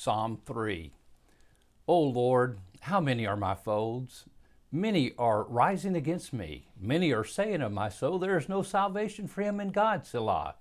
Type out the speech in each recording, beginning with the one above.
Psalm 3. O Lord, how many are my foes? Many are rising against me. Many are saying of my soul, there is no salvation for him in God, Selah.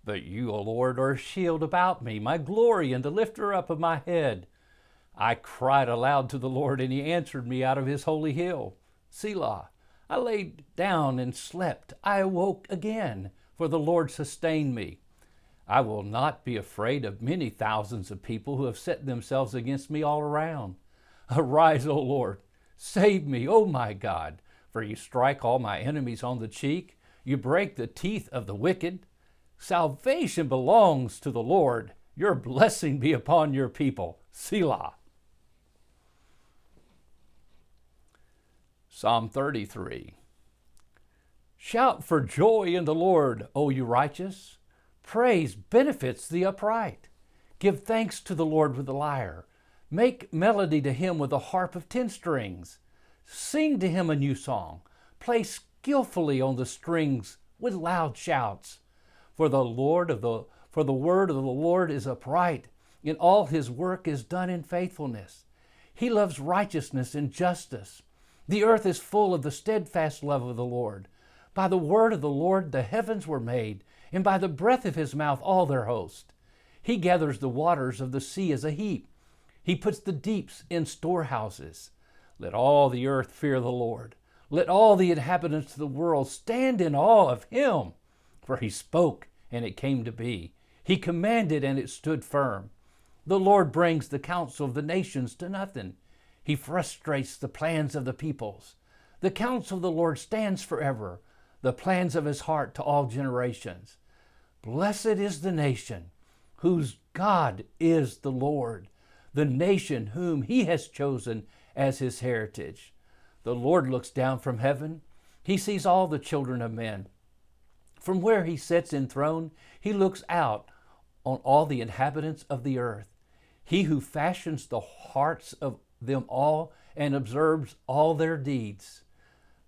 But you, O Lord, are a shield about me, my glory and the lifter up of my head. I cried aloud to the Lord, and he answered me out of his holy hill. Selah. I laid down and slept. I awoke again, for the Lord sustained me. I will not be afraid of many thousands of people who have set themselves against me all around. Arise, O Lord. Save me, O my God, for you strike all my enemies on the cheek. You break the teeth of the wicked. Salvation belongs to the Lord. Your blessing be upon your people. Selah. Psalm 33. Shout for joy in the Lord, O you righteous. Praise benefits the upright. Give thanks to the Lord with the lyre. Make melody to him with a harp of 10 strings. Sing to him a new song. Play skillfully on the strings with loud shouts. For the word of the Lord is upright, and all his work is done in faithfulness. He loves righteousness and justice. The earth is full of the steadfast love of the Lord. By the word of the Lord the heavens were made, and by the breath of his mouth all their host. He gathers the waters of the sea as a heap. He puts the deeps in storehouses. Let all the earth fear the Lord. Let all the inhabitants of the world stand in awe of him. For he spoke, and it came to be. He commanded, and it stood firm. The Lord brings the counsel of the nations to nothing. He frustrates the plans of the peoples. The counsel of the Lord stands forever, the plans of his heart to all generations. Blessed is the nation whose God is the Lord, the nation whom he has chosen as his heritage. The Lord looks down from heaven. He sees all the children of men. From where he sits enthroned, he looks out on all the inhabitants of the earth. He who fashions the hearts of them all and observes all their deeds.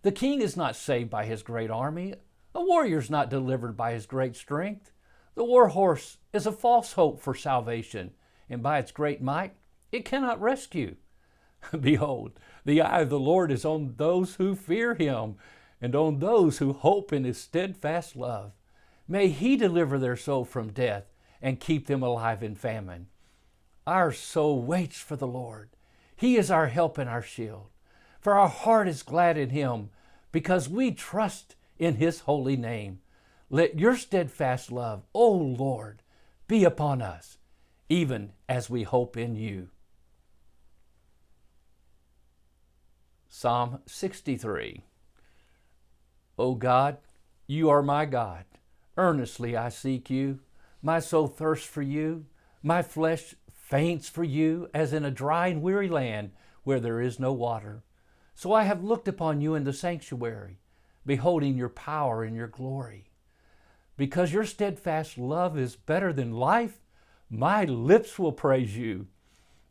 The king is not saved by his great army. A warrior is not delivered by his great strength. The war horse is a false hope for salvation, and by its great might it cannot rescue. Behold, the eye of the Lord is on those who fear him, and on those who hope in his steadfast love. May he deliver their soul from death and keep them alive in famine. Our soul waits for the Lord. He is our help and our shield. For our heart is glad in him, because we trust in his holy name. Let your steadfast love, O Lord, be upon us, even as we hope in you. Psalm 63. O God, you are my God. Earnestly I seek you. My soul thirsts for you. My flesh faints for you, as in a dry and weary land where there is no water. So I have looked upon you in the sanctuary, beholding your power and your glory. Because your steadfast love is better than life, my lips will praise you.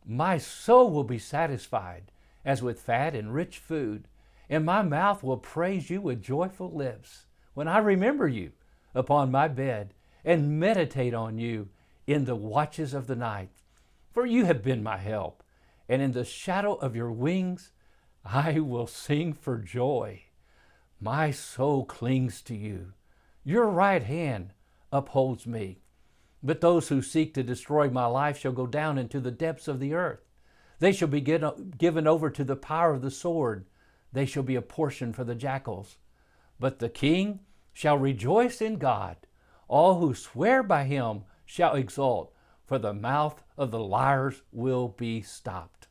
My soul will be satisfied as with fat and rich food, and my mouth will praise you with joyful lips when I remember you upon my bed and meditate on you in the watches of the night. For you have been my help, and in the shadow of your wings I will sing for joy. My soul clings to you. Your right hand upholds me. But those who seek to destroy my life shall go down into the depths of the earth. They shall be given over to the power of the sword. They shall be a portion for the jackals. But the king shall rejoice in God. All who swear by him shall exult, for the mouth of the liars will be stopped.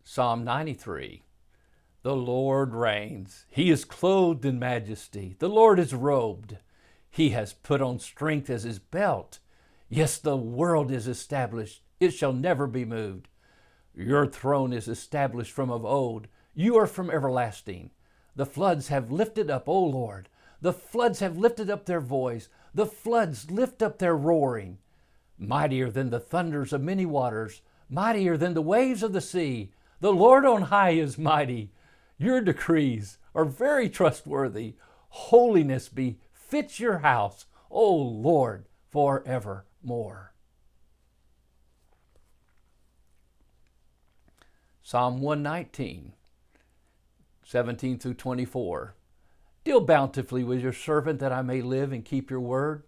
Psalm 93. The Lord reigns. He is clothed in majesty. The Lord is robed. He has put on strength as his belt. Yes, the world is established. It shall never be moved. Your throne is established from of old. You are from everlasting. The floods have lifted up, O Lord. The floods have lifted up their voice. The floods lift up their roaring. Mightier than the thunders of many waters, mightier than the waves of the sea. The Lord on high is mighty. Your decrees are very trustworthy. Holiness befits your house, O Lord, forevermore. Psalm 119, 17 through 24. Deal bountifully with your servant that I may live and keep your word.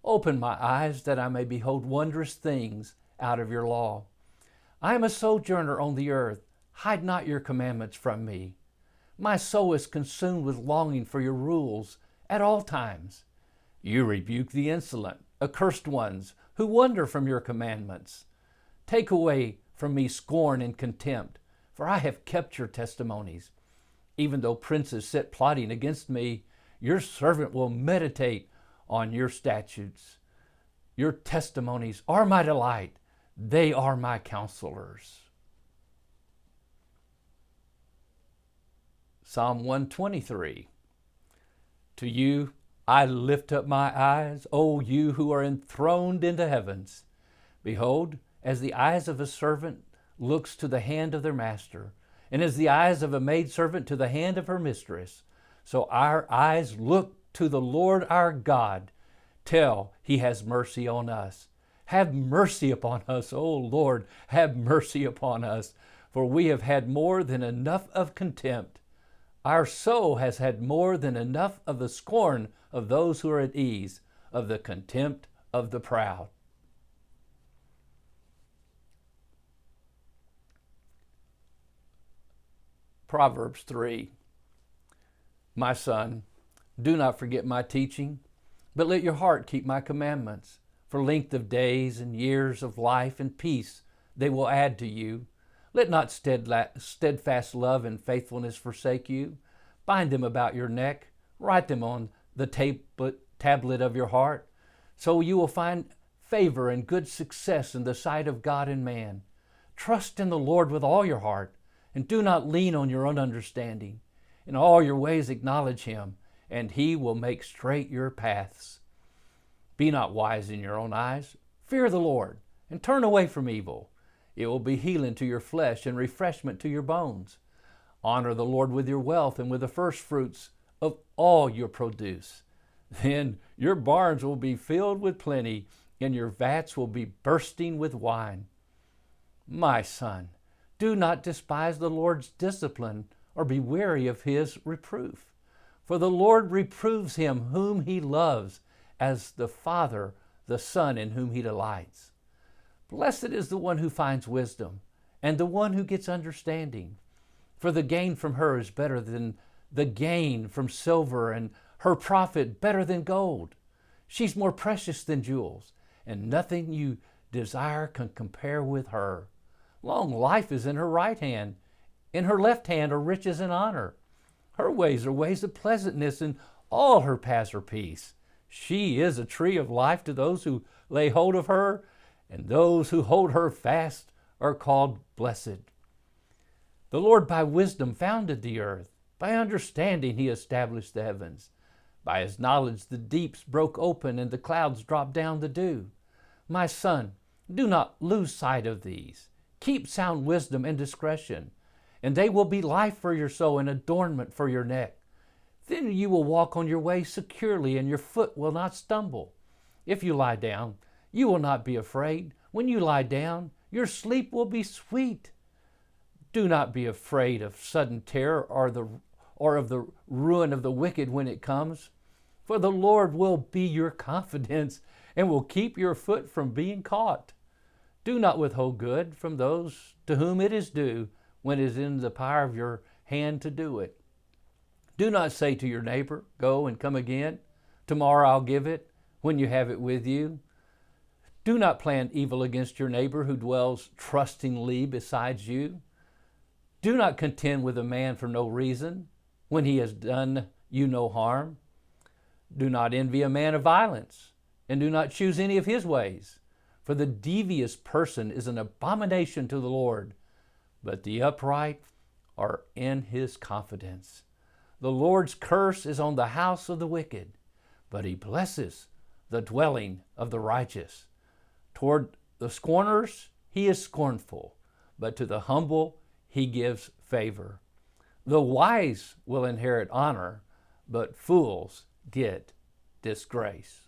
Open my eyes that I may behold wondrous things out of your law. I am a sojourner on the earth. Hide not your commandments from me. My soul is consumed with longing for your rules at all times. You rebuke the insolent, accursed ones who wander from your commandments. Take away from me scorn and contempt, for I have kept your testimonies. Even though princes sit plotting against me, your servant will meditate on your statutes. Your testimonies are my delight. They are my counselors. Psalm 123. To you I lift up my eyes, O you who are enthroned in the heavens. Behold, as the eyes of a servant looks to the hand of their master, and as the eyes of a maidservant to the hand of her mistress, so our eyes look to the Lord our God, till he has mercy on us. Have mercy upon us, O Lord, have mercy upon us, for we have had more than enough of contempt. Our soul has had more than enough of the scorn of those who are at ease, of the contempt of the proud. Proverbs 3. My son, do not forget my teaching, but let your heart keep my commandments. For length of days and years of life and peace they will add to you. Let not steadfast love and faithfulness forsake you. Bind them about your neck. Write them on the tablet of your heart, so you will find favor and good success in the sight of God and man. Trust in the Lord with all your heart, and do not lean on your own understanding. In all your ways acknowledge him, and he will make straight your paths. Be not wise in your own eyes. Fear the Lord, and turn away from evil. It will be healing to your flesh and refreshment to your bones. Honor the Lord with your wealth and with the first fruits of all your produce. Then your barns will be filled with plenty, and your vats will be bursting with wine. My son, do not despise the Lord's discipline, or be weary of his reproof. For the Lord reproves him whom he loves, as the Father the Son in whom he delights. Blessed is the one who finds wisdom, and the one who gets understanding. For the gain from her is better than the gain from silver, and her profit better than gold. She's more precious than jewels, and nothing you desire can compare with her. Long life is in her right hand. In her left hand are riches and honor. Her ways are ways of pleasantness, and all her paths are peace. She is a tree of life to those who lay hold of her, and those who hold her fast are called blessed. The Lord by wisdom founded the earth. By understanding he established the heavens. By his knowledge the deeps broke open, and the clouds dropped down the dew. My son, do not lose sight of these. Keep sound wisdom and discretion, and they will be life for your soul and adornment for your neck. Then you will walk on your way securely, and your foot will not stumble. If you lie down, you will not be afraid. When you lie down, your sleep will be sweet. Do not be afraid of sudden terror or of the ruin of the wicked when it comes. For the Lord will be your confidence and will keep your foot from being caught. Do not withhold good from those to whom it is due when it is in the power of your hand to do it. Do not say to your neighbor, go and come again. Tomorrow I'll give it when you have it with you. Do not plan evil against your neighbor who dwells trustingly beside you. Do not contend with a man for no reason when he has done you no harm. Do not envy a man of violence, and do not choose any of his ways. For the devious person is an abomination to the Lord, but the upright are in his confidence. The Lord's curse is on the house of the wicked, but he blesses the dwelling of the righteous. Toward the scorners he is scornful, but to the humble he gives favor. The wise will inherit honor, but fools get disgrace.